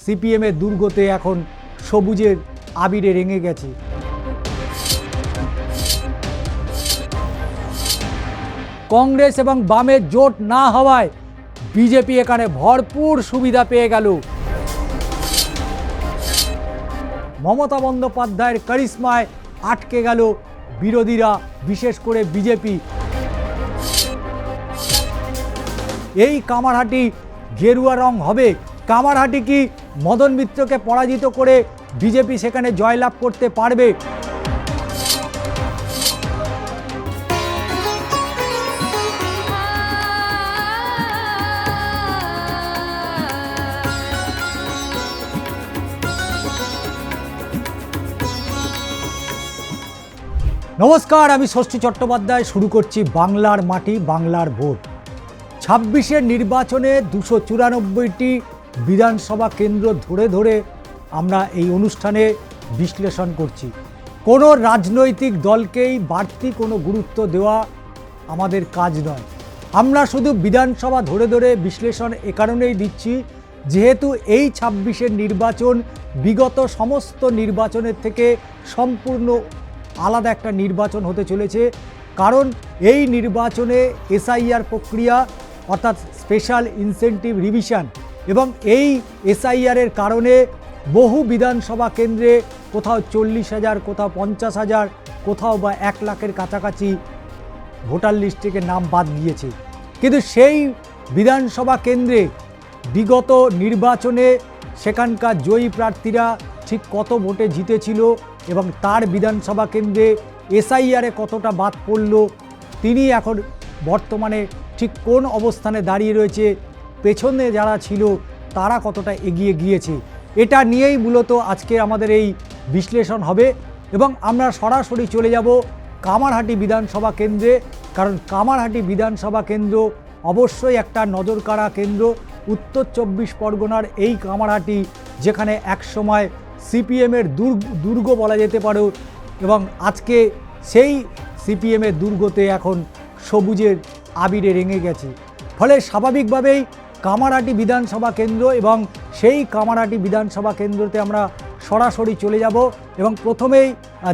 সিপিএমের দুর্গতে এখন সবুজের আবিরে রেঙে গেছে। কংগ্রেস এবং বামের জোট না হওয়ায় বিজেপি এখানে ভরপুর সুবিধা পেয়ে গেল। মমতা বন্দ্যোপাধ্যায়ের কারিশমায় আটকে গেল বিরোধীরা, বিশেষ করে বিজেপি। এই কামারহাটি গেরুয়া রং হবে। কামারহাটি কি মদন মিত্রকে পরাজিত করে বিজেপি সেখানে জয়লাভ করতে পারবে? নমস্কার, আমি ষষ্ঠী চট্টোপাধ্যায়। শুরু করছি বাংলার মাটি, বাংলার ভোট। ২৬-এর নির্বাচনে ২৯৪টি বিধানসভা কেন্দ্র ধরে ধরে আমরা এই অনুষ্ঠানে বিশ্লেষণ করছি। কোনো রাজনৈতিক দলকেই বাড়তি কোনো গুরুত্ব দেওয়া আমাদের কাজ নয়। আমরা শুধু বিধানসভা ধরে ধরে বিশ্লেষণ এ কারণেই দিচ্ছি, যেহেতু এই ২৬-এর নির্বাচন বিগত সমস্ত নির্বাচনের থেকে সম্পূর্ণ আলাদা একটা নির্বাচন হতে চলেছে। কারণ এই নির্বাচনে এসআইআর প্রক্রিয়া অর্থাৎ স্পেশাল ইনসেনটিভ রিভিশন এবং এই এসআইআরের কারণে বহু বিধানসভা কেন্দ্রে কোথাও ৪০,০০০, কোথাও ৫০,০০০, কোথাও বা ১ লাখের কাছাকাছি ভোটার লিস্ট থেকে নাম বাদ গিয়েছে। কিন্তু সেই বিধানসভা কেন্দ্রে বিগত নির্বাচনে সেখানকার জয়ী প্রার্থীরা ঠিক কত ভোটে জিতেছিল এবং তার বিধানসভা কেন্দ্রে এসআইআরে কতটা বাদ পড়ল, তিনি এখন বর্তমানে ঠিক কোন অবস্থানে দাঁড়িয়ে রয়েছে, পেছনে যারা ছিল তারা কতটা এগিয়ে গিয়েছে, এটা নিয়েই মূলত আজকে আমাদের এই বিশ্লেষণ হবে। এবং আমরা সরাসরি চলে যাব কামারহাটি বিধানসভা কেন্দ্রে, কারণ কামারহাটি বিধানসভা কেন্দ্র অবশ্যই একটা নজরকাড়া কেন্দ্র। উত্তর ২৪ পরগনার এই কামারহাটি, যেখানে একসময় সিপিএমের দুর্গ বলা যেতে পারে, এবং আজকে সেই সিপিএমের দুর্গতে এখন সবুজের আবিরে রেঙে গেছে। ফলে স্বাভাবিকভাবেই কামারহাটি বিধানসভা কেন্দ্র এবং সেই কামারহাটি বিধানসভা কেন্দ্রতে আমরা সরাসরি চলে যাব এবং প্রথমেই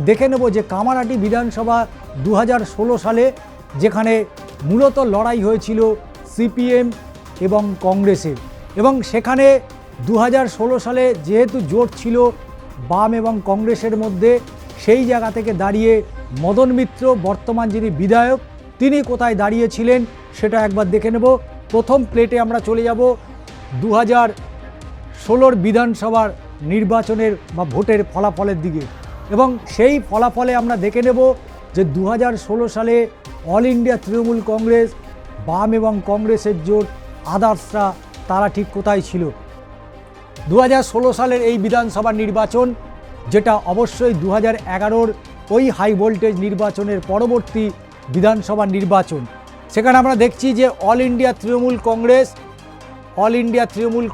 দেখে নেব যে কামারহাটি বিধানসভা ২০১৬ সালে, যেখানে মূলত লড়াই হয়েছিল সিপিএম এবং কংগ্রেসের, এবং সেখানে ২০১৬ সালে যেহেতু জোট ছিল বাম এবং কংগ্রেসের মধ্যে, সেই জায়গা থেকে দাঁড়িয়ে মদন মিত্র, বর্তমান যিনি বিধায়ক, তিনি কোথায় দাঁড়িয়েছিলেন সেটা একবার দেখে নেব। প্রথম প্লেটে আমরা চলে যাব ২০১৬ বিধানসভার নির্বাচনের বা ভোটের ফলাফলের দিকে, এবং সেই ফলাফলে আমরা দেখে নেব যে ২০১৬ সালে অল ইন্ডিয়া তৃণমূল কংগ্রেস, বাম এবং কংগ্রেসের জোট, আদার্সরা তারা ঠিক কোথায় ছিল। ২০১৬ সালের এই বিধানসভা নির্বাচন, যেটা অবশ্যই ২০১১-র ওই হাই ভোল্টেজ নির্বাচনের পরবর্তী বিধানসভা নির্বাচন, সেখানে আমরা দেখছি যে অল ইন্ডিয়া তৃণমূল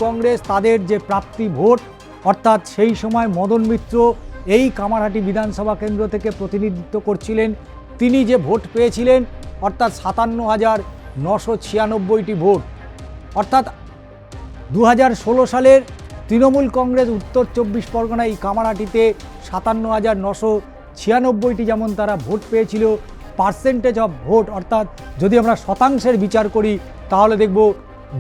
কংগ্রেস তাদের যে প্রাপ্তি ভোট, অর্থাৎ সেই সময় মদন মিত্র এই কামারহাটি বিধানসভা কেন্দ্র থেকে প্রতিনিধিত্ব করছিলেন, তিনি যে ভোট পেয়েছিলেন অর্থাৎ ৫৭,৯৯৬টি ভোট। অর্থাৎ ২০১৬ সালের তৃণমূল কংগ্রেস উত্তর ২৪ পরগনা এই কামারহাটিতে ৫৭,৯৯৬টি যেমন তারা ভোট পেয়েছিল, পার্সেন্টেজ অফ ভোট অর্থাৎ যদি আমরা শতাংশের বিচার করি তাহলে দেখব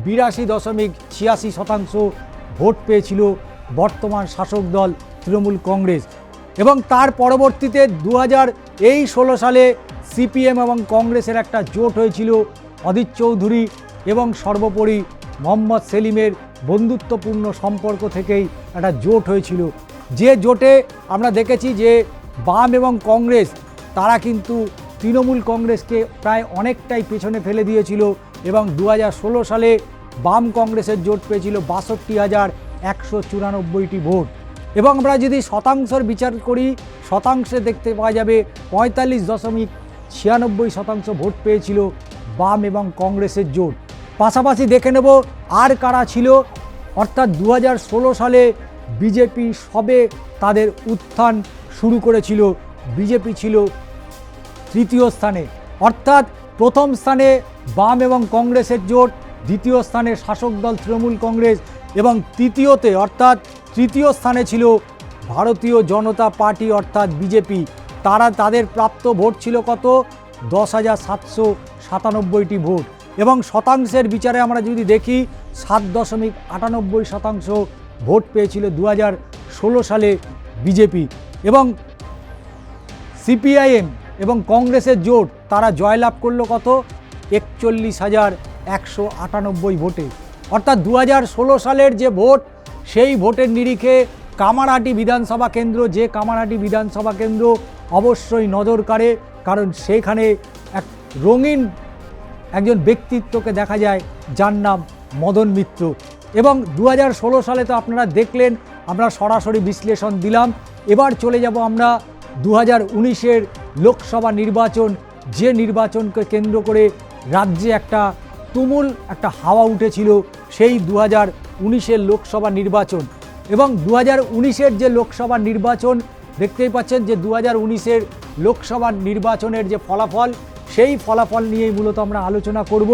৮২.৮৬% ভোট পেয়েছিল বর্তমান শাসক দল তৃণমূল কংগ্রেস। এবং তার পরবর্তীতে ২০১৬ সালে সিপিএম এবং কংগ্রেসের একটা জোট হয়েছিল, অধীর চৌধুরী এবং সর্বোপরি মোহাম্মদ সেলিমের বন্ধুত্বপূর্ণ সম্পর্ক থেকেই একটা জোট হয়েছিল, যে জোটে আমরা দেখেছি যে বাম এবং কংগ্রেস তারা কিন্তু তৃণমূল কংগ্রেসকে প্রায় অনেকটাই পেছনে ফেলে দিয়েছিল, এবং ২০১৬ সালে বাম কংগ্রেসের জোট পেয়েছিল ৬২,১৯৪টি ভোট। এবং আমরা যদি শতাংশের বিচার করি, শতাংশে দেখতে পাওয়া যাবে ৪৫.৯৬% ভোট পেয়েছিল বাম এবং কংগ্রেসের জোট। পাশাপাশি দেখে নেব আর কারা ছিল। অর্থাৎ ২০১৬ সালে বিজেপি সবে তাদের উত্থান শুরু করেছিল, বিজেপি ছিল তৃতীয় স্থানে, অর্থাৎ প্রথম স্থানে বাম এবং কংগ্রেসের জোট, দ্বিতীয় স্থানে শাসক দল তৃণমূল কংগ্রেস এবং তৃতীয় স্থানে ছিল ভারতীয় জনতা পার্টি অর্থাৎ বিজেপি। তাদের প্রাপ্ত ভোট ছিল কত? 10,797টি ভোট। এবং শতাংশের বিচারে আমরা যদি দেখি 7.98% ভোট পেয়েছিল 2016 সালে বিজেপি। এবং সিপিআইএম এবং কংগ্রেসের জোট তারা জয়লাভ করলো কত? 41,198 ভোটে। অর্থাৎ 2016 সালের যে ভোট, সেই ভোটের নিরিখে কামারহাটি বিধানসভা কেন্দ্র অবশ্যই নজর কাড়ে, কারণ সেখানে এক রঙিন একজন ব্যক্তিত্বকে দেখা যায় যার নাম মদন মিত্র। এবং 2016 সালে তো আপনারা দেখলেন, আমরা সরাসরি বিশ্লেষণ দিলাম। এবার চলে যাব আমরা 2019-এর লোকসভা নির্বাচন, যে নির্বাচনকে কেন্দ্র করে রাজ্যে তুমুল একটা হাওয়া উঠেছিল, সেই 2019-এর লোকসভা নির্বাচন। এবং 2019-এর যে লোকসভা নির্বাচন দেখতেই পাচ্ছেন যে 2019-এর লোকসভা নির্বাচনের যে ফলাফল, সেই ফলাফল নিয়েই মূলত আমরা আলোচনা করব।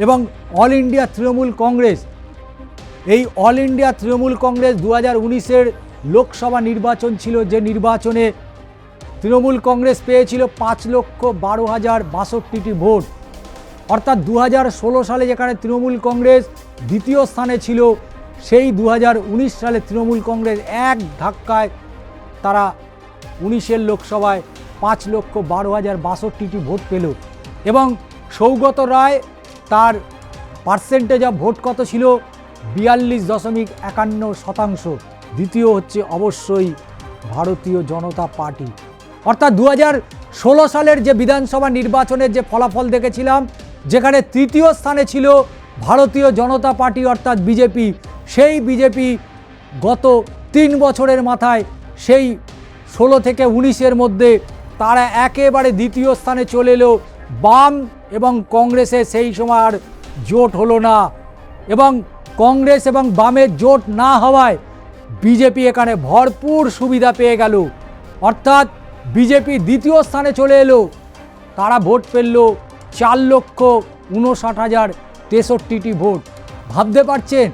এবং অল ইন্ডিয়া তৃণমূল কংগ্রেস 2019-এর লোকসভা নির্বাচন ছিল, যে নির্বাচনে তৃণমূল কংগ্রেস পেয়েছিল 5,12,062টি ভোট। অর্থাৎ 2016 সালে যেখানে তৃণমূল কংগ্রেস দ্বিতীয় স্থানে ছিল, সেই 2019 সালে তৃণমূল কংগ্রেস এক ধাক্কায় তারা 19-এর লোকসভায় 5,12,062টি ভোট পেল। এবং সৌগত রায়, তার পার্সেন্টেজ অফ ভোট কত ছিল? 42.51%। দ্বিতীয় হচ্ছে অবশ্যই ভারতীয় জনতা পার্টি। অর্থাৎ 2016 সালের যে বিধানসভা নির্বাচনের যে ফলাফল দেখেছিলাম, যেখানে তৃতীয় স্থানে ছিল ভারতীয় জনতা পার্টি অর্থাৎ বিজেপি, সেই বিজেপি গত 3 বছরের মাথায় সেই 16 থেকে 19-এর মধ্যে তারা একেবারে দ্বিতীয় স্থানে চলে এলো। বাম এবং কংগ্রেসের সেই সময় আর জোট হলো না, এবং কংগ্রেস এবং বামের জোট না হওয়ায় বিজেপি এখানে ভরপুর সুবিধা পেয়ে গেল। অর্থাৎ বিজেপি দ্বিতীয় স্থানে চলে এলো, তারা ভোট পেল 4,59,063টি ভোট। ভাবতে পারছেন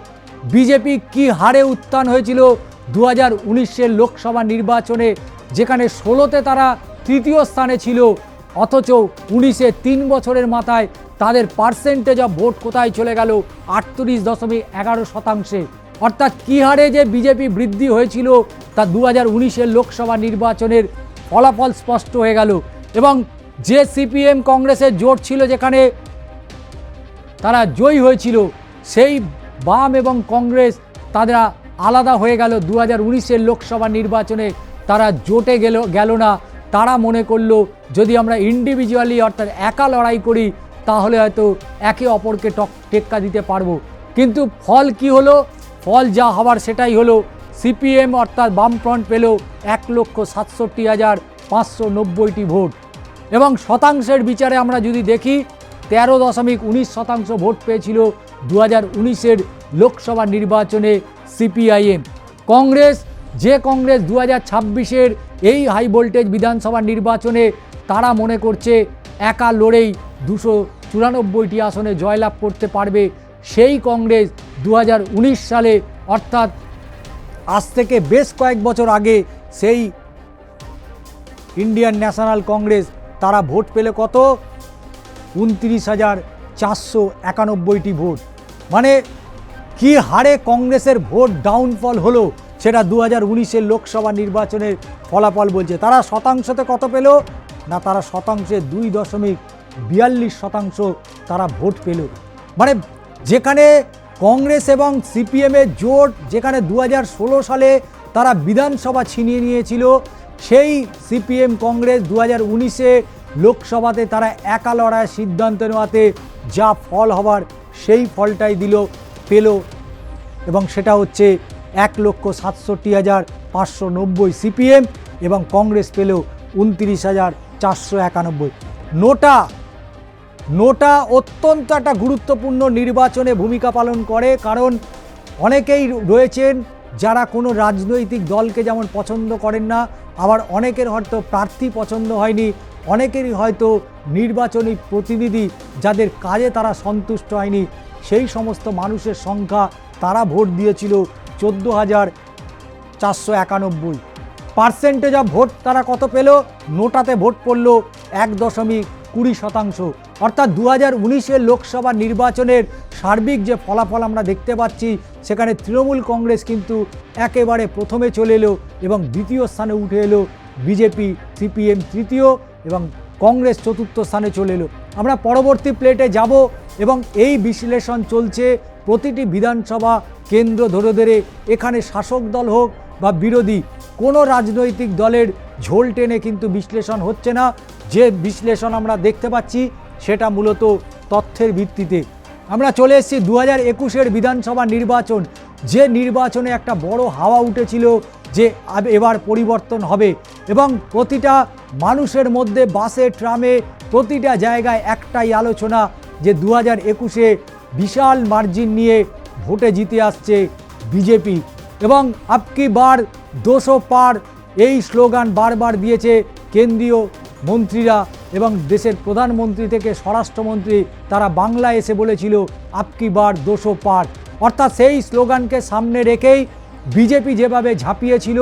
বিজেপি কি হারে উত্থান হয়েছিল 2019-এর লোকসভা নির্বাচনে, যেখানে 16-তে তারা তৃতীয় স্থানে ছিল, অথচ 19-এ 3 বছরের মাথায় তাদের পার্সেন্টেজ অফ ভোট কোথায় চলে গেল? 38.11%। অর্থাৎ কী হারে যে বিজেপি বৃদ্ধি হয়েছিল তা 2019-এর লোকসভা নির্বাচনের ফলাফল স্পষ্ট হয়ে গেল। এবং যে সিপিএম কংগ্রেসের জোট ছিল, যেখানে তারা জয়ী হয়েছিল, সেই বাম এবং কংগ্রেস তারা আলাদা হয়ে গেল। 2019-এর লোকসভা নির্বাচনে তারা জোটে গেল না। তারা মনে করলো যদি আমরা ইন্ডিভিজুয়ালি অর্থাৎ একা লড়াই করি, তাহলে হয়তো একে অপরকে টেক্কা দিতে পারবো। কিন্তু ফল কি হলো? ফল যা হবার সেটাই হলো। সিপিএম অর্থাৎ বামফ্রন্ট পেল 1,67,590টি ভোট। এবং শতাংশের বিচারে আমরা যদি দেখি, 13.19% ভোট পেয়েছিল 2019-এর লোকসভা নির্বাচনে সিপিআইএম। কংগ্রেস 2026-এর এই হাই ভোল্টেজ বিধানসভা নির্বাচনে তারা মনে করছে একা লড়েই 294টি আসনে জয়লাভ করতে পারবে। সেই কংগ্রেস 2019 সালে অর্থাৎ আজ থেকে বেশ কয়েক বছর আগে সেই ইন্ডিয়ান ন্যাশনাল কংগ্রেস তারা ভোট পেলে কত? 29,491টি ভোট। মানে কি হারে কংগ্রেসের ভোট ডাউনফল হলো, সেটা 2019-এর লোকসভা নির্বাচনের ফলাফল বলছে। তারা শতাংশতে কত পেল না? তারা শতাংশে 2.42% তারা ভোট পেল। মানে যেখানে কংগ্রেস এবং সিপিএমের জোট, যেখানে 2016 সালে তারা বিধানসভা ছিনিয়ে নিয়েছিল, সেই সিপিএম কংগ্রেস 2019-এ লোকসভাতে তারা একা লড়াইয়ের সিদ্ধান্ত নেওয়াতে যা ফল হবার সেই ফলটাই পেল। এবং সেটা হচ্ছে 1,67,590 সিপিএম এবং কংগ্রেস পেল 29,491। নোটা অত্যন্ত একটা গুরুত্বপূর্ণ নির্বাচনে ভূমিকা পালন করে, কারণ অনেকেই রয়েছেন যারা কোনো রাজনৈতিক দলকে যেমন পছন্দ করেন না, আবার অনেকের হয়তো প্রার্থী পছন্দ হয়নি, অনেকেরই হয়তো নির্বাচনী প্রতিনিধি যাদের কাজে তারা সন্তুষ্ট হয়নি। সেই সমস্ত মানুষের সংখ্যা তারা ভোট দিয়েছিল 14,491। পার্সেন্টেজ অফ ভোট তারা কত পেল? নোটাতে ভোট পড়লো 1.20%। অর্থাৎ 2019-এর লোকসভা নির্বাচনের সার্বিক যে ফলাফল আমরা দেখতে পাচ্ছি, সেখানে তৃণমূল কংগ্রেস কিন্তু একেবারে প্রথমে চলে এলো এবং দ্বিতীয় স্থানে উঠে এলো বিজেপি, সিপিএম তৃতীয় এবং কংগ্রেস চতুর্থ স্থানে চলে এলো। আমরা পরবর্তী প্লেটে যাব এবং এই বিশ্লেষণ চলছে প্রতিটি বিধানসভা কেন্দ্র ধরে ধরে। এখানে শাসক দল হোক বা বিরোধী, কোনো রাজনৈতিক দলের ঝোল টেনে কিন্তু বিশ্লেষণ হচ্ছে না। যে বিশ্লেষণ আমরা দেখতে পাচ্ছি সেটা মূলত তথ্যের ভিত্তিতে। আমরা চলে এসেছি 2021-এর বিধানসভা নির্বাচন, যে নির্বাচনে একটা বড় হাওয়া উঠেছিল যে এবার পরিবর্তন হবে এবং প্রতিটা মানুষের মধ্যে, বাসে, ট্রামে, প্রতিটা জায়গায় একটাই আলোচনা যে 2021-এ বিশাল মার্জিন নিয়ে ভোটে জিতে আসছে বিজেপি এবং আপকি বার 200 পার, এই স্লোগান বারবার দিয়েছে কেন্দ্রীয় মন্ত্রীরা এবং দেশের প্রধানমন্ত্রী থেকে স্বরাষ্ট্রমন্ত্রী, তারা বাংলায় এসে বলেছিল আপকি বার 200 পার। অর্থাৎ সেই স্লোগানকে সামনে রেখেই বিজেপি যেভাবে ঝাঁপিয়েছিল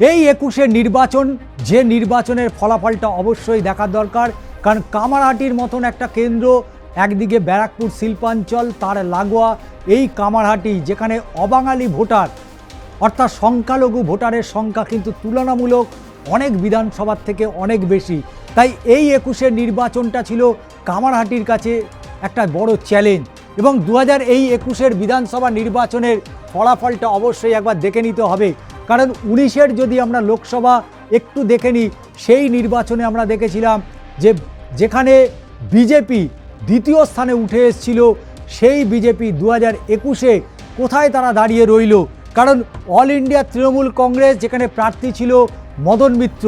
এই 21-এর নির্বাচন, যে নির্বাচনের ফলাফলটা অবশ্যই দেখার দরকার। কারণ কামারহাটির মতন একটা কেন্দ্র, একদিকে ব্যারাকপুর শিল্পাঞ্চল, তার লাগোয়া এই কামারহাটি, যেখানে অবাঙালি ভোটার অর্থাৎ সংখ্যালঘু ভোটারের সংখ্যা কিন্তু তুলনামূলক অনেক বিধানসভার থেকে অনেক বেশি। তাই এই 21-এর নির্বাচনটা ছিল কামারহাটির কাছে একটা বড় চ্যালেঞ্জ এবং 2021-এর বিধানসভা নির্বাচনের ফলাফলটা অবশ্যই একবার দেখে নিতে হবে। কারণ 19-এর যদি আমরা লোকসভা একটু দেখে নিই, সেই নির্বাচনে আমরা দেখেছিলাম যে যেখানে বিজেপি দ্বিতীয় স্থানে উঠে এসেছিল, সেই বিজেপি 2021-এ কোথায় তারা দাঁড়িয়ে রইল? কারণ অল ইন্ডিয়া তৃণমূল কংগ্রেস, যেখানে প্রার্থী ছিল মদন মিত্র,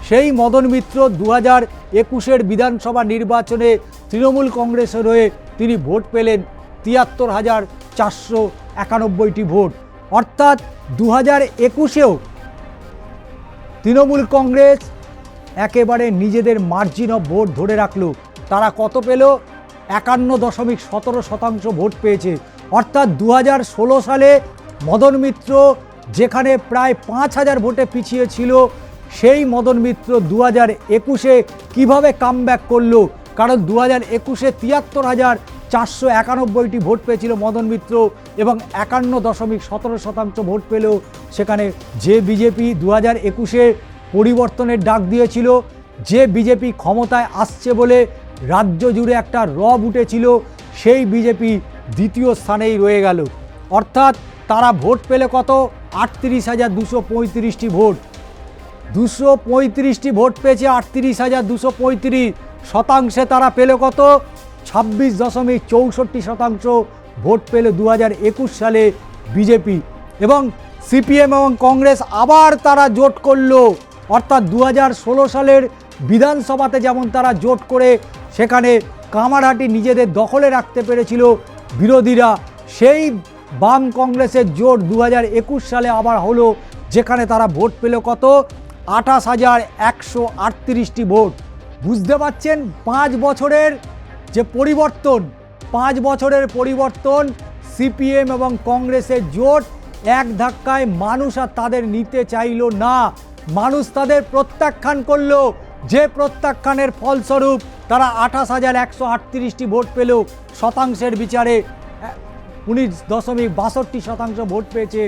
সেই মদন মিত্র 2021-এর বিধানসভা নির্বাচনে তৃণমূল কংগ্রেসের হয়ে তিনি ভোট পেলেন 73,491টি ভোট। অর্থাৎ 2021-এও তৃণমূল কংগ্রেস একেবারে নিজেদের মার্জিন অফ ভোট ধরে রাখলো। তারা কত পেল? 51.17% ভোট পেয়েছে। অর্থাৎ 2016 সালে মদন মিত্র যেখানে প্রায় 5,000 ভোটে পিছিয়ে ছিল, সেই মদন মিত্র 2021-এ কীভাবে কামব্যাক করলো? কারণ 2021-এ 73,491টি ভোট পেয়েছিল মদন মিত্র এবং 51.17% ভোট পেল সেখানে যে বিজেপি 2021-এ পরিবর্তনের ডাক দিয়েছিল, যে বিজেপি ক্ষমতায় আসছে বলে রাজ্য জুড়ে একটা রব উঠেছিল, সেই বিজেপি দ্বিতীয় স্থানেই রয়ে গেল। অর্থাৎ তারা ভোট পেলে কত? 38,235টি ভোট। 235টি ভোট পেয়েছে, 38,235 শতাংশে তারা পেল কত? 26.64% ভোট পেল 2021 সালে বিজেপি। এবং সিপিএম এবং কংগ্রেস আবার তারা জোট করলো। অর্থাৎ 2016 সালের বিধানসভাতে যেমন তারা জোট করে সেখানে কামারহাটি নিজেদের দখলে রাখতে পেরেছিল বিরোধীরা, সেই বাম কংগ্রেসের জোট 2021 সালে আবার হলো, যেখানে তারা ভোট পেল কত? 28,138টি ভোট। বুঝতে পারছেন 5 বছরের যে পরিবর্তন, 5 বছরের পরিবর্তন, সিপিএম এবং কংগ্রেসের জোট এক ধাক্কায় মানুষ আর তাদের নিতে চাইল না, মানুষ তাদের প্রত্যাখ্যান করলো। যে প্রত্যাখ্যানের ফলস্বরূপ তারা 28,138টি ভোট পেল, শতাংশের বিচারে 19.62% ভোট পেয়েছে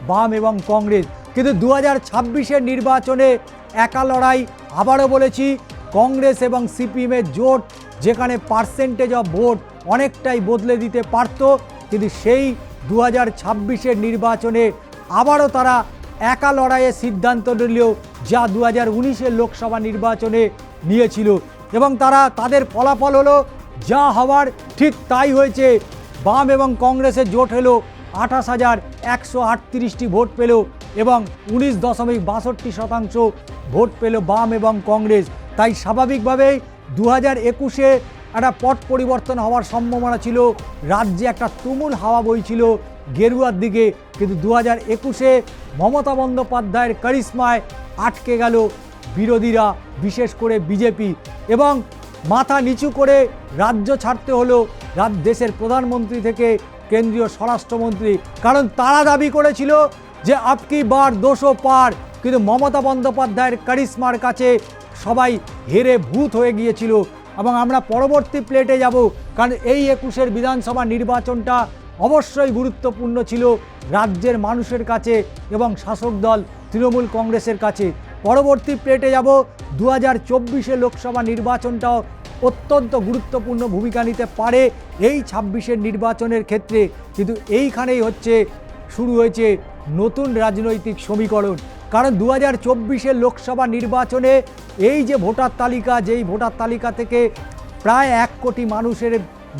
বাম এবং কংগ্রেস। কিন্তু 2026-এর নির্বাচনে একা লড়াই। আবারও বলেছি, কংগ্রেস এবং সিপিএমের জোট যেখানে পার্সেন্টেজ অফ ভোট অনেকটাই বদলে দিতে পারত, কিন্তু সেই 2026-এর নির্বাচনে আবারও তারা একা লড়াইয়ের সিদ্ধান্ত নিল, যা 2019-এর লোকসভা নির্বাচনে নিয়েছিল। এবং তাদের ফলাফল হলো যা হওয়ার ঠিক তাই হয়েছে। বাম এবং কংগ্রেসের জোট হলো 28,138টি ভোট পেল এবং 19.62% ভোট পেল বাম এবং কংগ্রেস। তাই স্বাভাবিকভাবেই 2021-এ একটা পট পরিবর্তন হওয়ার সম্ভাবনা ছিল, রাজ্যে একটা তুমুল হাওয়া বইছিল গেরুয়ার দিকে। কিন্তু 2021-এ মমতা বন্দ্যোপাধ্যায়ের কারিশমায় আটকে গেল বিরোধীরা, বিশেষ করে বিজেপি, এবং মাথা নিচু করে রাজ্য ছাড়তে হলো দেশের প্রধানমন্ত্রী থেকে কেন্দ্রীয় স্বরাষ্ট্রমন্ত্রী, কারণ তারা দাবি করেছিল যে আপকি বার 200 পার, কিন্তু মমতা বন্দ্যোপাধ্যায়ের কারিশমার কাছে সবাই হেরে ভূত হয়ে গিয়েছিল। এবং আমরা পরবর্তী প্লেটে যাব, কারণ এই 21-এর বিধানসভা নির্বাচনটা অবশ্যই গুরুত্বপূর্ণ ছিল রাজ্যের মানুষের কাছে এবং শাসক দল তৃণমূল কংগ্রেসের কাছে। পরবর্তী প্লেটে যাব 2024 লোকসভা নির্বাচনটাও অত্যন্ত গুরুত্বপূর্ণ ভূমিকা নিতে পারে এই 26-এর নির্বাচনের ক্ষেত্রে। কিন্তু এইখানেই শুরু হয়েছে নতুন রাজনৈতিক সমীকরণ, কারণ 2024 লোকসভা নির্বাচনে এই যে ভোটার তালিকা, যেই ভোটার তালিকা থেকে প্রায় 1 কোটি মানুষের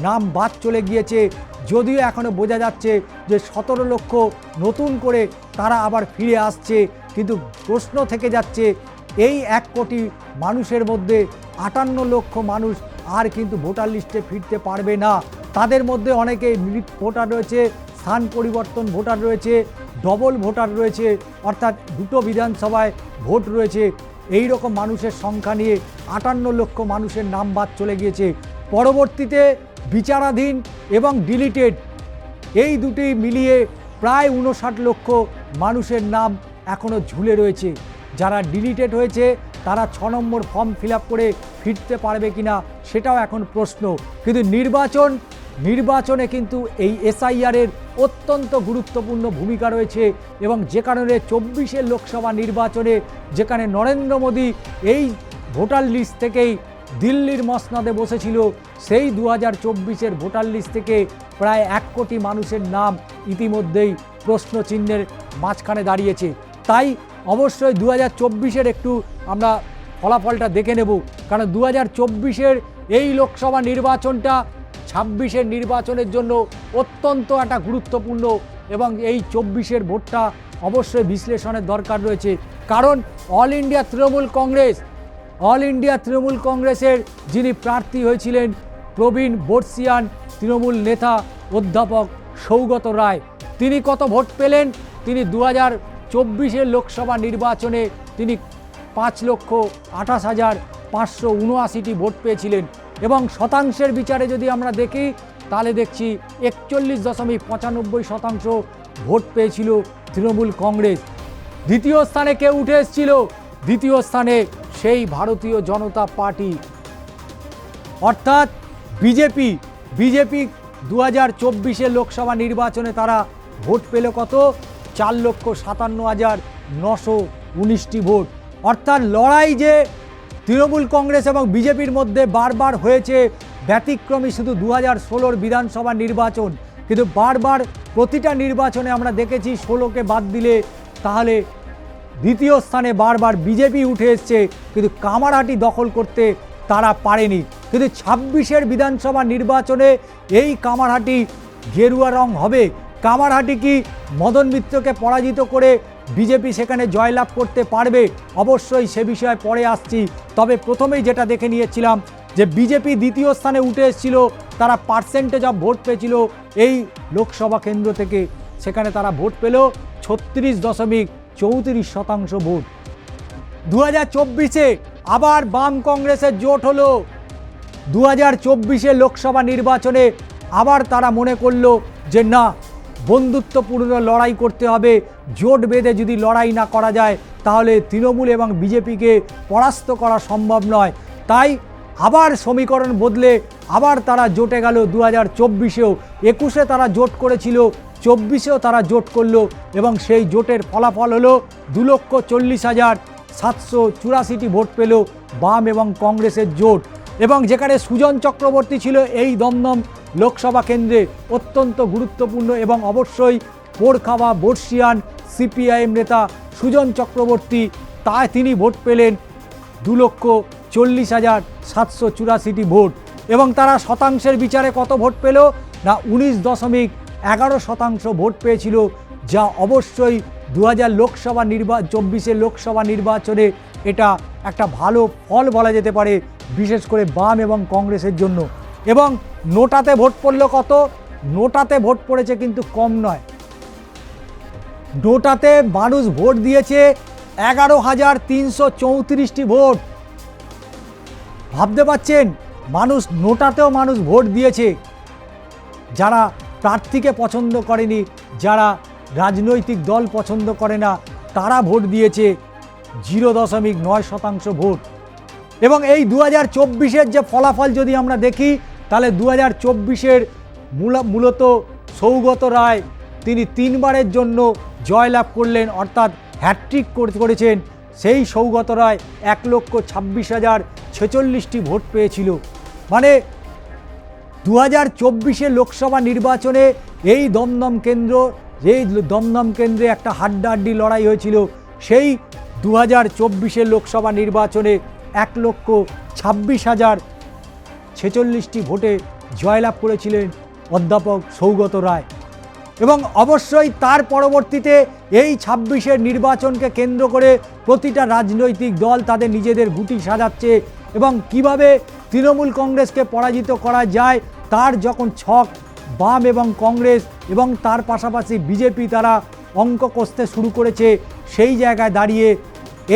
নাম বাদ চলে গিয়েছে, যদিও এখনও বোঝা যাচ্ছে যে 17 লক্ষ নতুন করে তারা আবার ফিরে আসছে, কিন্তু প্রশ্ন থেকে যাচ্ছে এই 1 কোটি মানুষের মধ্যে 58 লক্ষ মানুষ আর কিন্তু ভোটার লিস্টে ফিরতে পারবে না। তাদের মধ্যে অনেকে মৃত ভোটার রয়েছে, স্থান পরিবর্তন ভোটার রয়েছে, ডবল ভোটার রয়েছে, অর্থাৎ দুটো বিধানসভায় ভোট রয়েছে। এই রকম মানুষের সংখ্যা নিয়ে 58 লক্ষ মানুষের নাম বাদ চলে গিয়েছে। পরবর্তীতে বিচারাধীন এবং ডিলিটেড এই দুটি মিলিয়ে প্রায় 59 লক্ষ মানুষের নাম এখনও ঝুলে রয়েছে। যারা ডিলিটেড হয়েছে তারা 6 নম্বর ফর্ম ফিল আপ করে ফিরতে পারবে কিনা সেটাও এখন প্রশ্ন। কিন্তু নির্বাচনে কিন্তু এই এসআইআরের অত্যন্ত গুরুত্বপূর্ণ ভূমিকা রয়েছে, এবং যে কারণে 24-এর লোকসভা নির্বাচনে যেখানে নরেন্দ্র মোদী এই ভোটার লিস্ট থেকেই দিল্লির মসনদে বসেছিল, সেই 2024-এর ভোটার লিস্ট থেকে প্রায় 1 কোটি মানুষের নাম ইতিমধ্যেই প্রশ্নচিহ্নের মাঝখানে দাঁড়িয়েছে। তাই অবশ্যই 2024-এর একটু আমরা ফলাফলটা দেখে নেব, কারণ 2024-এর এই লোকসভা নির্বাচনটা 26-এর নির্বাচনের জন্য অত্যন্ত একটা গুরুত্বপূর্ণ, এবং এই 24-এর ভোটটা অবশ্যই বিশ্লেষণের দরকার রয়েছে। কারণ অল ইন্ডিয়া তৃণমূল কংগ্রেসের যিনি প্রার্থী হয়েছিলেন প্রবীণ বর্ষিয়ান তৃণমূল নেতা অধ্যাপক সৌগত রায়, তিনি কত ভোট পেলেন? তিনি 2024-এর লোকসভা নির্বাচনে তিনি 5,28,579টি ভোট পেয়েছিলেন, এবং শতাংশের বিচারে যদি আমরা দেখি তাহলে দেখছি 41.95% ভোট পেয়েছিল তৃণমূল কংগ্রেস। দ্বিতীয় স্থানে কে উঠে এসেছিল? দ্বিতীয় স্থানে সেই ভারতীয় জনতা পার্টি, অর্থাৎ বিজেপি 2024-এর লোকসভা নির্বাচনে তারা ভোট পেল কত? 4,57,919টি ভোট। অর্থাৎ লড়াই যে তৃণমূল কংগ্রেস এবং বিজেপির মধ্যে বারবার হয়েছে, ব্যতিক্রমী শুধু 2016-র বিধানসভা নির্বাচন, কিন্তু বারবার প্রতিটা নির্বাচনে আমরা দেখেছি 16কে বাদ দিলে তাহলে দ্বিতীয় স্থানে বারবার বিজেপি উঠে এসছে, কিন্তু কামারহাটি দখল করতে তারা পারেনি। কিন্তু 26-এর বিধানসভা নির্বাচনে এই কামারহাটি গেরুয়া রং হবে। কামারহাটি কি মদন মিত্রকে পরাজিত করে বিজেপি সেখানে জয়লাভ করতে পারবে? অবশ্যই সে বিষয়ে পরে আসছি। তবে প্রথমেই যেটা দেখে নিয়েছিলাম যে বিজেপি দ্বিতীয় স্থানে উঠে এসেছিল, তারা পার্সেন্টেজ অফ ভোট পেয়েছিল এই লোকসভা কেন্দ্র থেকে, সেখানে তারা ভোট পেল 36.34% ভোট। 2024-এ আবার বাম কংগ্রেসের জোট হলো। 2024-এর লোকসভা নির্বাচনে আবার তারা মনে করলো যে না, বন্ধুত্বপূর্ণ লড়াই করতে হবে, জোট বেঁধে যদি লড়াই না করা যায় তাহলে তৃণমূল এবং বিজেপিকে পরাস্ত করা সম্ভব নয়। তাই আবার সমীকরণ বদলে আবার তারা জোটে গেল 2024-এও। 21-এ তারা জোট করেছিল, 24-এও তারা জোট করলো, এবং সেই জোটের ফলাফল হলো 2,40,784টি ভোট পেল বাম এবং কংগ্রেসের জোট। এবং যেখানে সুজন চক্রবর্তী ছিল এই দমদম লোকসভা কেন্দ্রে অত্যন্ত গুরুত্বপূর্ণ, এবং অবশ্যই পোড়খাওয়া বর্ষিয়ান সিপিআইএম নেতা সুজন চক্রবর্তী, তিনি ভোট পেলেন 2,40,784টি ভোট, এবং তারা শতাংশের বিচারে কত ভোট পেল না 19.11% ভোট পেয়েছিল, যা অবশ্যই 2024-এর লোকসভা নির্বাচনে এটা একটা ভালো ফল বলা যেতে পারে, বিশেষ করে বাম এবং কংগ্রেসের জন্য। এবং নোটাতে ভোট পড়ল কত? নোটাতে ভোট পড়েছে কিন্তু কম নয়। নোটাতে মানুষ ভোট দিয়েছে 11,334টি ভোট। ভাবতে পারছেন, নোটাতেও মানুষ ভোট দিয়েছে। যারা প্রার্থীকে পছন্দ করেনি, যারা রাজনৈতিক দল পছন্দ করে না তারা ভোট দিয়েছে 0.9% ভোট। এবং এই 2024-এর যে ফলাফল যদি আমরা দেখি, তাহলে 2024-এর মূলত সৌগত রায় তিনি 3বারের জন্য জয়লাভ করলেন, অর্থাৎ হ্যাট্রিক করেছেন। সেই সৌগত রায় 1,26,046টি ভোট পেয়েছিল। মানে 2024-এর লোকসভা নির্বাচনে এই দমদম কেন্দ্রে একটা হাড্ডাহাড্ডি লড়াই হয়েছিল। সেই 2024-এর লোকসভা নির্বাচনে 1,26,046টি ভোটে জয়লাভ করেছিলেন অধ্যাপক সৌগত রায়। এবং অবশ্যই তার পরবর্তীতে এই 26-এর নির্বাচনকে কেন্দ্র করে প্রতিটা রাজনৈতিক দল তাদের নিজেদের গুটি সাজাচ্ছে এবং কিভাবে তৃণমূল কংগ্রেসকে পরাজিত করা যায় তার যখন ছক বাম এবং কংগ্রেস এবং তার পাশাপাশি বিজেপি তারা অঙ্ক কষতে শুরু করেছে, সেই জায়গায় দাঁড়িয়ে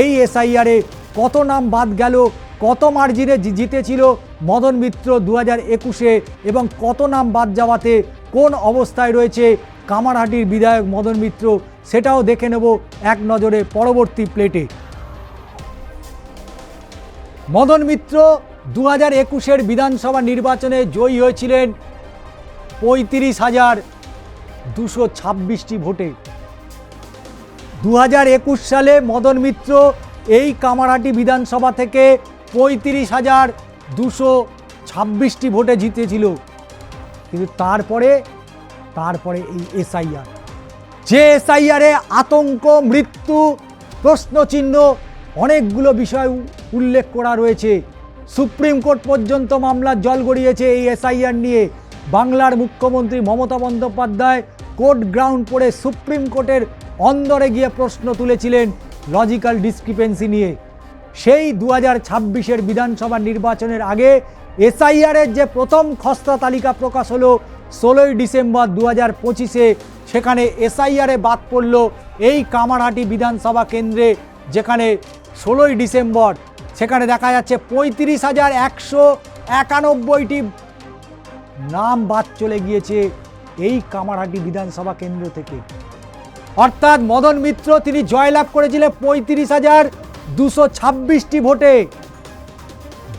এই এসআইআরে কত নাম বাদ গেল, কত মার্জিনে জিতেছিল মদন মিত্র 2021-এ এবং কত নাম বাদ যাওয়াতে কোন অবস্থায় রয়েছে কামারহাটির বিধায়ক মদন মিত্র, সেটাও দেখে নেব এক নজরে পরবর্তী প্লেটে। মদন মিত্র 2021-এর বিধানসভা নির্বাচনে জয়ী হয়েছিলেন 35,226টি ভোটে। 2021 সালে মদন মিত্র এই কামারহাটি বিধানসভা থেকে 35,226টি ভোটে জিতেছিল। কিন্তু তারপরে এই এসআইআর, যে এসআইআরে আতঙ্ক, মৃত্যু, প্রশ্নচিহ্ন অনেকগুলো বিষয় উল্লেখ করা রয়েছে। সুপ্রিম কোর্ট পর্যন্ত মামলার জল গড়িয়েছে এই এসআইআর নিয়ে। বাংলার মুখ্যমন্ত্রী মমতা বন্দ্যোপাধ্যায় কোর্ট গ্রাউন্ড পড়ে সুপ্রিম কোর্টের অন্দরে গিয়ে প্রশ্ন তুলেছিলেন লজিক্যাল ডিসক্রিপেন্সি নিয়ে। সেই 2026-এর বিধানসভা নির্বাচনের আগে এসআইআরের যে প্রথম খসড়া তালিকা প্রকাশ হলো 16ই ডিসেম্বর 2025-এ, সেখানে এসআইআরে বাদ পড়ল এই কামারহাটি বিধানসভা কেন্দ্রে, যেখানে 16ই ডিসেম্বর সেখানে দেখা যাচ্ছে 35,191টি নাম বাদ চলে গিয়েছে এই কামারহাটি বিধানসভা কেন্দ্র থেকে। অর্থাৎ মদন মিত্র তিনি জয়লাভ করেছিলেন 35,226টি ভোটে,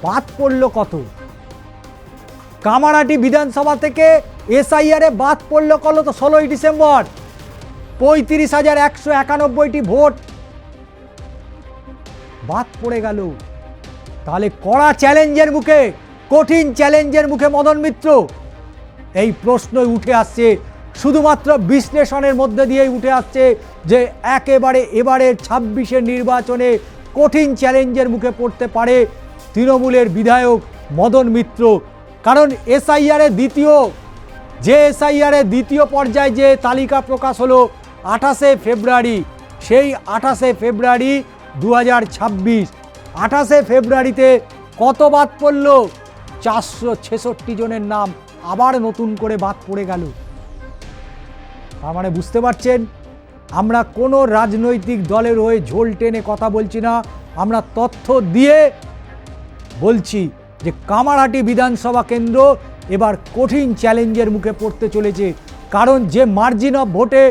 বাদ পড়ল কত? কামারহাটি বিধানসভা থেকে এসআইআরে বাদ পড়ল কত? 16ই ডিসেম্বর 35,191টি ভোট বাদ পড়ে গেল। তাহলে কড়া চ্যালেঞ্জের মুখে, কঠিন চ্যালেঞ্জের মুখে মদন মিত্র, এই প্রশ্নই উঠে আসছে, শুধুমাত্র বিশ্লেষণের মধ্যে দিয়েই উঠে আসছে যে একেবারে এবারের 26-এর নির্বাচনে কঠিন চ্যালেঞ্জের মুখে পড়তে পারে তৃণমূলের বিধায়ক মদন মিত্র। কারণ এসআইআরের দ্বিতীয় পর্যায়ে যে তালিকা প্রকাশ হলো 28শে ফেব্রুয়ারি, সেই 28শে ফেব্রুয়ারি 2026, 28শে ফেব্রুয়ারিতে কত বাদ পড়ল? 466 জনের নাম আবার নতুন করে বাদ পড়ে গেল। তার মানে বুঝতে পারছেন, আমরা কোনো রাজনৈতিক দলের হয়ে ঝোল টেনে কথা বলছি না, আমরা তথ্য দিয়ে বলছি যে কামারহাটি বিধানসভা কেন্দ্র এবার কঠিন চ্যালেঞ্জের মুখে পড়তে চলেছে। কারণ যে মার্জিন অফ ভোটে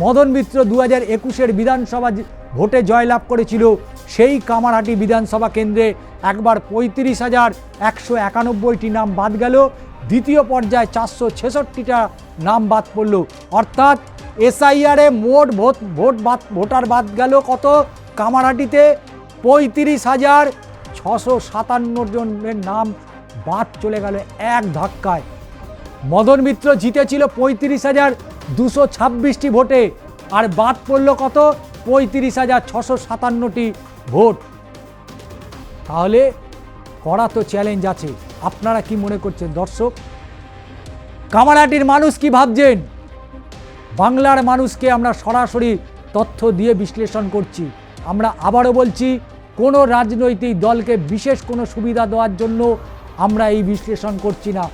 মদন মিত্র 2021-এর বিধানসভা ভোটে জয়লাভ করেছিল, সেই কামারহাটি বিধানসভা কেন্দ্রে একবার 35,191টি নাম বাদ গেল, দ্বিতীয় পর্যায়ে 466টা নাম বাদ পড়ল। অর্থাৎ এসআইআরে মোট ভোটার বাদ গেল কত? কামারহাটিতে 35,657 জনের নাম বাদ চলে গেল এক ধাক্কায়। মদন মিত্র জিতেছিল 35,226টি ভোটে, আর বাদ পড়ল কত? 35,657টি ভোট। তাহলে কড়া তো চ্যালেঞ্জ আছে। আপনারা কি মনে করছেন দর্শক? কামারহাটির মানুষ কি ভাবছেন? বাংলার মানুষকে আমরা সরাসরি তথ্য দিয়ে বিশ্লেষণ করছি। আমরা আবারও বলছি, কোনো রাজনৈতিক দলকে বিশেষ কোনো সুবিধা দেওয়ার জন্য আমরা এই বিশ্লেষণ করছি না।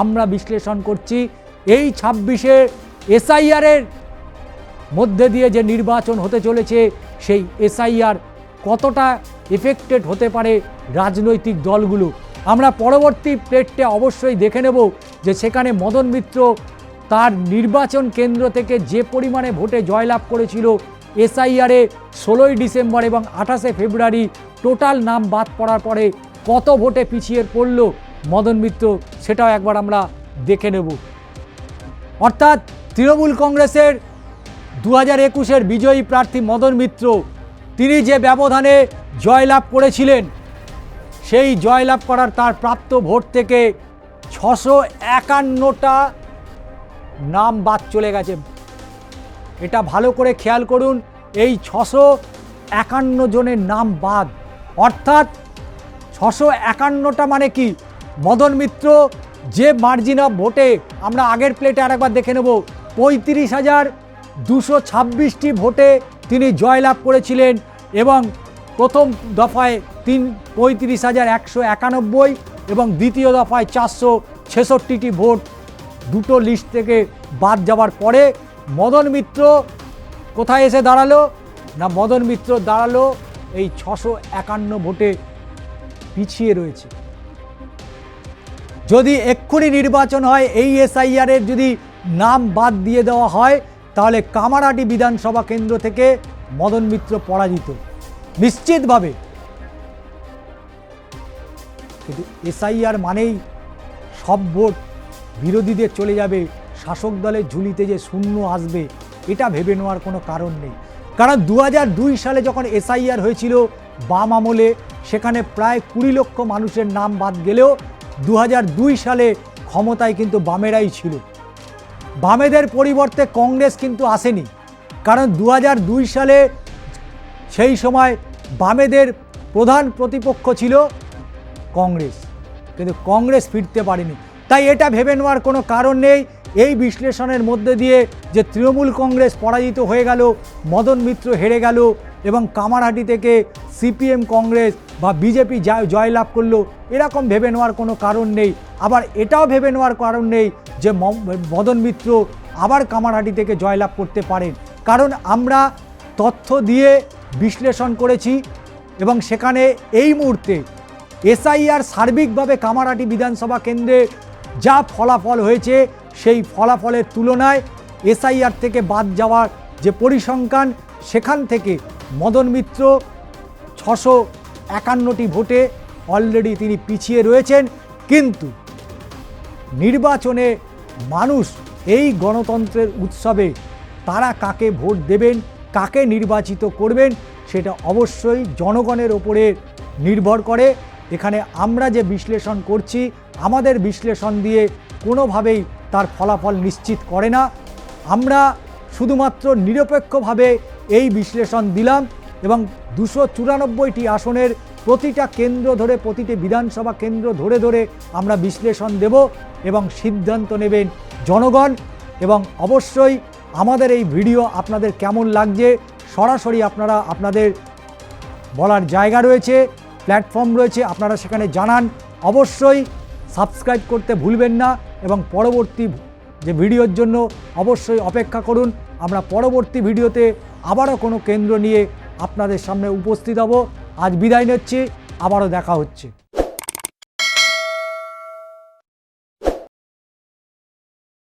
আমরা বিশ্লেষণ করছি এই 26-এ এসআইআরের মধ্যে দিয়ে যে নির্বাচন হতে চলেছে, সেই এসআইআর কতটা এফেক্টেড হতে পারে রাজনৈতিক দলগুলো। আমরা পরবর্তী প্লেটে অবশ্যই দেখে নেব যে সেখানে মদন মিত্র তার নির্বাচন কেন্দ্র থেকে যে পরিমাণে ভোটে জয়লাভ করেছিল, এসআইআরে 16ই ডিসেম্বর এবং 28শে ফেব্রুয়ারি টোটাল নাম বাদ পড়ার পরে কত ভোটে পিছিয়ে পড়ল মদন মিত্র, সেটাও একবার আমরা দেখে নেব। অর্থাৎ তৃণমূল কংগ্রেসের 2021-এর বিজয়ী প্রার্থী মদন মিত্র, তিনি যে ব্যবধানে জয়লাভ করেছিলেন, সেই জয়লাভ করার তার প্রাপ্ত ভোট থেকে 651টা নাম বাদ চলে গেছে। এটা ভালো করে খেয়াল করুন, এই 651 জনের নাম বাদ। অর্থাৎ 651টা মানে কি, মদন মিত্র যে মার্জিন অফ ভোটে, আমরা আগের প্লেটে আরেকবার দেখে নেব, 35,226টি ভোটে তিনি জয়লাভ করেছিলেন এবং প্রথম দফায় 35,191 এবং দ্বিতীয় দফায় 466টি ভোট দুটো লিস্ট থেকে বাদ যাওয়ার পরে মদন মিত্র কোথায় এসে দাঁড়ালো না, মদন মিত্র দাঁড়ালো এই 651 ভোটে পিছিয়ে রয়েছে। যদি এক্ষুনি নির্বাচন হয়, এই এসআইআরের যদি নাম বাদ দিয়ে দেওয়া হয়, তাহলে কামারহাটি বিধানসভা কেন্দ্র থেকে মদন মিত্র পরাজিত নিশ্চিতভাবে। কিন্তু এসআইআর মানেই সব ভোট বিরোধীদের চলে যাবে, শাসক দলের ঝুলিতে যে শূন্য আসবে, এটা ভেবে নেওয়ার কোনো কারণ নেই। কারণ 2002 সালে যখন এসআইআর হয়েছিল বাম আমলে, সেখানে প্রায় 20 লক্ষ মানুষের নাম বাদ গেলেও 2002 সালে ক্ষমতায় কিন্তু বামেরাই ছিল। বামেদের পরিবর্তে কংগ্রেস কিন্তু আসেনি, কারণ 2002 সালে সেই সময় বামেদের প্রধান প্রতিপক্ষ ছিল কংগ্রেস, কিন্তু কংগ্রেস ফিরতে পারেনি। তাই এটা ভেবে নেওয়ার কোনো কারণ নেই এই বিশ্লেষণের মধ্যে দিয়ে যে তৃণমূল কংগ্রেস পরাজিত হয়ে গেল, মদন মিত্র হেরে গেল এবং কামারহাটি থেকে সিপিএম কংগ্রেস বা বিজেপি জয়লাভ করলো, এরকম ভেবে নেওয়ার কোনো কারণ নেই। আবার এটাও ভেবে নেওয়ার কারণ নেই যে মদন মিত্র আবার কামারহাটি থেকে জয়লাভ করতে পারেন, কারণ আমরা তথ্য দিয়ে বিশ্লেষণ করেছি এবং সেখানে এই মুহূর্তে এসআইআর সার্বিকভাবে কামারহাটি বিধানসভা কেন্দ্রে যা ফলাফল হয়েছে, সেই ফলাফলের তুলনায় এসআইআর থেকে বাদ যাওয়ার যে পরিসংখ্যান, সেখান থেকে মদন মিত্র 651টি ভোটে অলরেডি তিনি পিছিয়ে রয়েছেন। কিন্তু নির্বাচনে মানুষ এই গণতন্ত্রের উৎসবে তারা কাকে ভোট দেবেন, কাকে নির্বাচিত করবেন, সেটা অবশ্যই জনগণের ওপরে নির্ভর করে। এখানে আমরা যে বিশ্লেষণ করছি, আমাদের বিশ্লেষণ দিয়ে কোনোভাবেই তার ফলাফল নিশ্চিত করে না। আমরা শুধুমাত্র নিরপেক্ষভাবে এই বিশ্লেষণ দিলাম এবং 294টি আসনের প্রতিটা কেন্দ্র ধরে, প্রতিটি বিধানসভা কেন্দ্র ধরে ধরে আমরা বিশ্লেষণ দেব এবং সিদ্ধান্ত নেবেন জনগণ। এবং অবশ্যই আমাদের এই ভিডিও আপনাদের কেমন লাগছে সরাসরি আপনারা, আপনাদের বলার জায়গা রয়েছে, প্ল্যাটফর্ম রয়েছে, আপনারা সেখানে জানান। অবশ্যই সাবস্ক্রাইব করতে ভুলবেন না এবং পরবর্তী যে ভিডিওর জন্য অবশ্যই অপেক্ষা করুন। আমরা পরবর্তী ভিডিওতে আবারও কোনো কেন্দ্র নিয়ে আপনাদের সামনে উপস্থিত হব। আজ বিদায় নিচ্ছি, আবারও দেখা হচ্ছে।